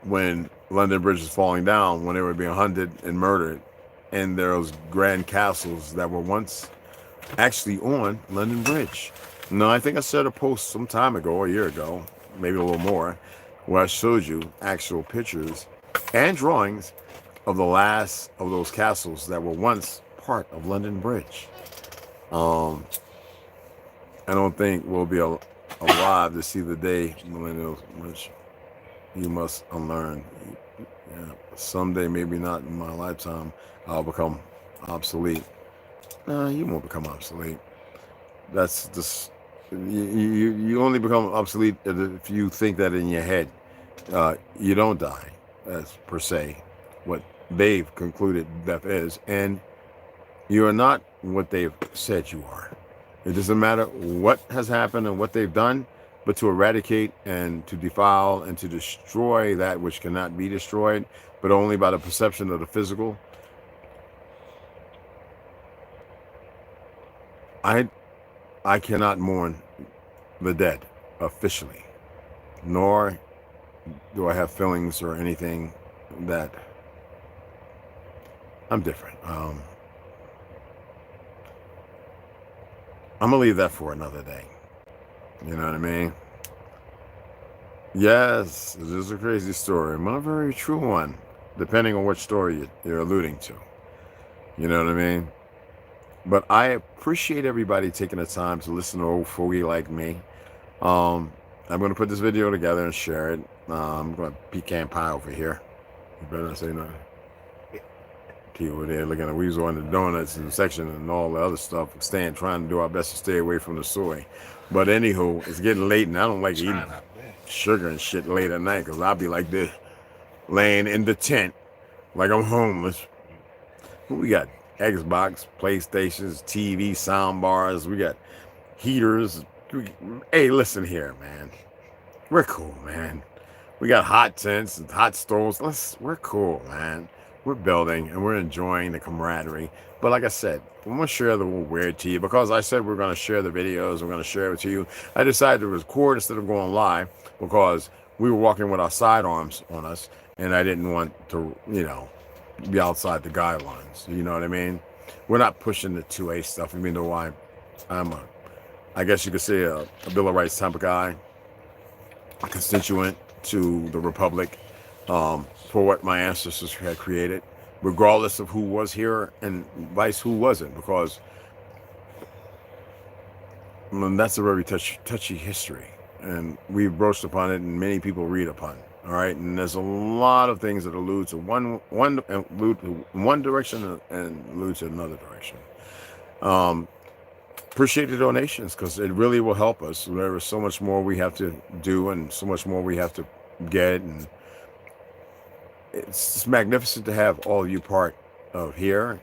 When London Bridge was falling down, when they were being hunted and murdered, and those grand castles that were once actually on London Bridge. No, I think I said a post some time ago, a year ago, maybe a little more, where I showed you actual pictures and drawings of the last of those castles that were once part of London Bridge. I don't think we'll be alive to see the day, millennials, which you must unlearn. Yeah, someday, maybe not in my lifetime, I'll become obsolete. No, you won't become obsolete. That's just, you only become obsolete if you think that in your head. You don't die, as per se, what they've concluded death is, and You are not what they've said you are. It doesn't matter what has happened and what they've done, but to eradicate and to defile and to destroy that which cannot be destroyed, but only by the perception of the physical. I cannot mourn the dead officially, nor do I have feelings or anything that I'm different. I'm gonna leave that for another day. You know what I mean? Yes, it is a crazy story, but a very true one, depending on which story you're alluding to. You know what I mean? But I appreciate everybody taking the time to listen to old fogey like me. I'm going to put this video together and share it. I'm going to pecan pie over here. You better not say nothing. Key over there looking at, we was on the donuts and section and all the other stuff, trying to do our best to stay away from the soy. But anywho, it's getting late and I don't like eating sugar and shit late at night because I'll be like this, laying in the tent like I'm homeless. We got Xbox, PlayStations, TV, sound bars. We got heaters. Hey, listen here, man. We're cool, man. We got hot tents and hot stoves. We're cool, man. We're building and we're enjoying the camaraderie. But like I said, I'm going to share the weird to you because I said we're going to share the videos. We're going to share it to you. I decided to record instead of going live because we were walking with our sidearms on us and I didn't want to, be outside the guidelines. You know what I mean? We're not pushing the 2A stuff, even though I'm I guess you could say a Bill of Rights type of guy, a constituent to the Republic, for what my ancestors had created, regardless of who was here and vice who wasn't, because that's a very touchy history, and we've broached upon it, and many people read upon. All right, and there's a lot of things that allude to one direction and allude to another direction. Appreciate the donations because it really will help us. There is so much more we have to do and so much more we have to get, and it's magnificent to have all of you part of here.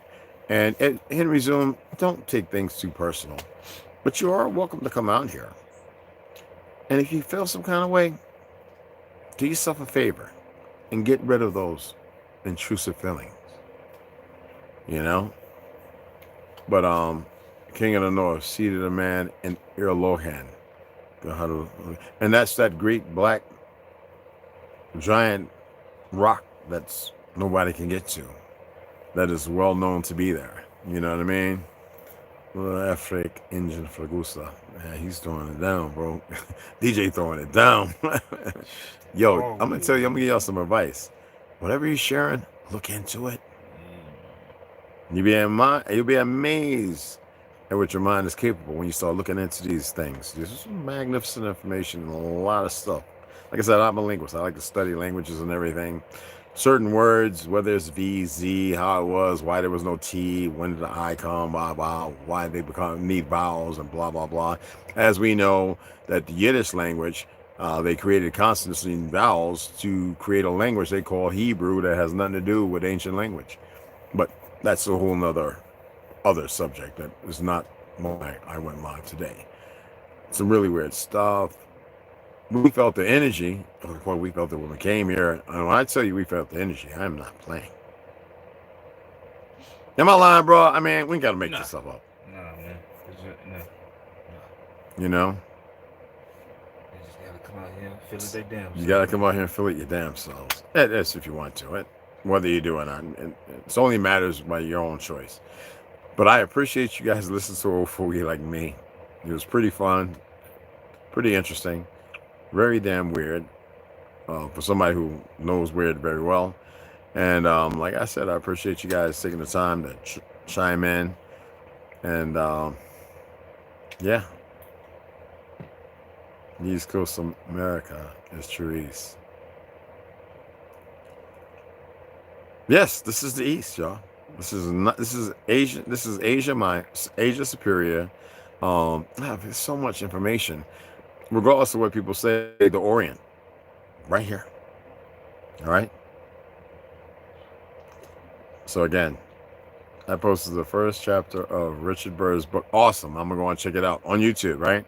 And in resume, don't take things too personal, but you are welcome to come out here. And if you feel some kind of way, do yourself a favor and get rid of those intrusive feelings, But King of the North, seated a man in Irlohan, and that's that great black giant rock that's nobody can get to, that is well known to be there. You know what I mean? Well, Afrik Engine Fragusa, man, he's throwing it down, bro. DJ throwing it down. Yo, I'm gonna tell you, I'm gonna give y'all some advice. Whatever you're sharing, look into it. You'll be amazed at what your mind is capable when you start looking into these things. This is magnificent information and a lot of stuff. Like I said, I'm a linguist. I like to study languages and everything. Certain words, whether it's V, Z, how it was, why there was no T, when did the I come, blah, blah, why they need vowels and blah, blah, blah. As we know that the Yiddish language, they created consonants and vowels to create a language they call Hebrew that has nothing to do with ancient language. But that's a whole nother other subject that is not why I went live today. Some really weird stuff. We felt the energy. Well, we felt it when we came here. And when I tell you we felt the energy, I'm not playing. Am I lying, bro? I mean, we got to make this stuff up. No, man. No. You know? You just gotta come out here and feel it their damn. You got to come out here and feel it your damn selves. That's if you want to. Whether you do or not. It only matters by your own choice. But I appreciate you guys listening to old fogey like me. It was pretty fun. Pretty interesting. Very damn weird. For somebody who knows weird very well. And like I said, I appreciate you guys taking the time to chime in. And yeah. The East Coast of America is Therese. Yes, this is the East, y'all. This is Asia. This is Asia Superior. There's so much information. Regardless of what people say, the Orient. Right here. All right. So again, I posted the first chapter of Richard Byrd's book. Awesome. I'm going to go and check it out on YouTube, right?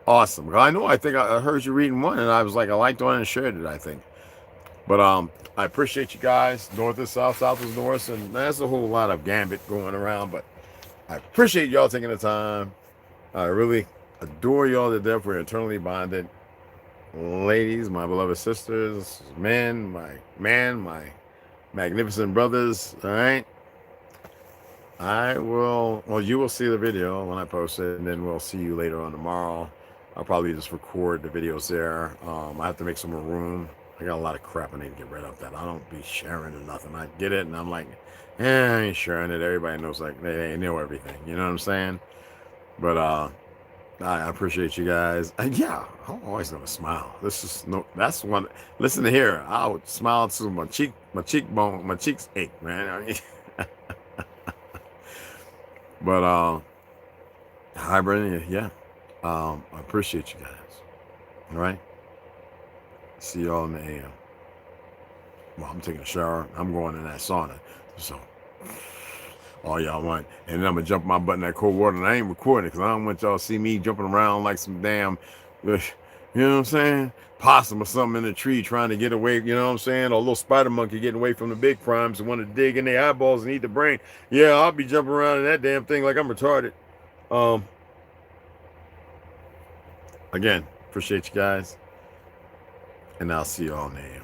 Awesome. I think I heard you reading one, and I was like, I liked one and shared it, I think. But I appreciate you guys. North is south, south is north, and there's a whole lot of gambit going around, but I appreciate y'all taking the time. I really adore y'all to death. We're eternally bonded. Ladies, my beloved sisters, men, my magnificent brothers, all right? You will see the video when I post it, and then we'll see you later on tomorrow. I'll probably just record the videos there. I have to make some more room. I got a lot of crap I need to get rid of that I don't be sharing or nothing. I get it, and I'm like, I ain't sharing it. Everybody knows, like, they know everything. You know what I'm saying? But I appreciate you guys. Yeah, I'm always gonna smile. That's one. Listen to here. I would smile to my cheekbone, my cheeks ache, man. But hi, Brendan. Yeah, I appreciate you guys. All right. See y'all in the AM. Well, I'm taking a shower. I'm going in that sauna. So, all y'all want. And then I'm going to jump my butt in that cold water. And I ain't recording because I don't want y'all to see me jumping around like some damn, you know what I'm saying? Possum or something in the tree trying to get away, you know what I'm saying? Or a little spider monkey getting away from the big primes and want to dig in their eyeballs and eat the brain. Yeah, I'll be jumping around in that damn thing like I'm retarded. Again, appreciate you guys. And I'll see you all in the AM.